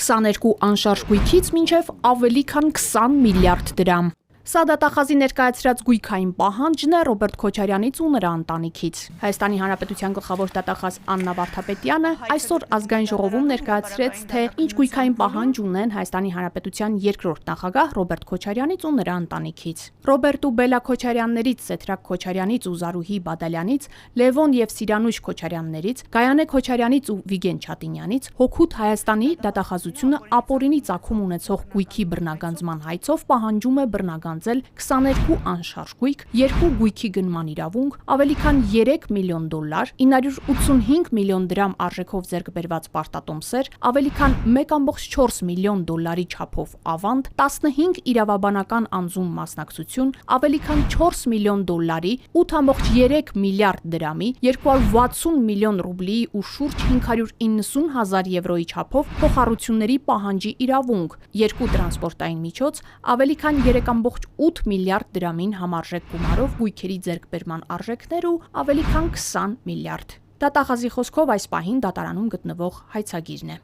22 անշարժ գույքից մինչև ավելի քան 20 միլիարդ դրամ։ Սա դատախազի ներկայացրած գույքային պահանջն է Ռոբերտ Քոչարյանից ու նրա ընտանիքից։ Հայաստանի Հանրապետության գլխավոր դատախազ Աննա Վարդապետյանը այսօր ազգային ժողովում ներկայացրեց, թե ինչ գույքային պահանջ ունեն Հայաստանի Հանրապետության երկրորդ նախագահ Ռոբերտ Քոչարյանից ու նրա ընտանիքից։ Ռոբերտ ու Բելա Քոչարյաններից, Սեդրակ Քոչարյանից ու Զարուհի Բադալյանից, Լևոն եւ Սիրանույշ Քոչարյաններից, Գայանե Քոչարյանից ու Վիգեն Չատինյանից հօգուտ Հայաստանի դատախազությունը ապօրինի ծագում ունեցող գույքի բռնագանձման հայցով պահանջում է բռնագանձել 22 անշարժ գույք, 2 գույքի գնման իրավունք, ավելի քան $3 միլիոն, 985 միլիոն դրամ արժեքով ձեռք բերված պարտատոմսեր, ավելի քան $1.4 միլիոն չափով ավանդ, 15 իրավաբանական անձում մասնակցություն, ավելի քան $4 միլիոն, 8.3 միլիարդ դրամի, 260 միլիոն ռուբլի ու շուրջ 590 հազար եվրոյի չափով փոխառությունների պահանջի իրավունք, 2 տրանսպորտային միջոց, ավելի քան 3.8 միլիարդ դրամին համարժեք գումարով գույքերի ձեռքբերման արժեքներ ու ավելի քան 20 միլիարդ։ Դատախազի խոսքով այս պահին դատարանում գտնվող հայցագիրն է։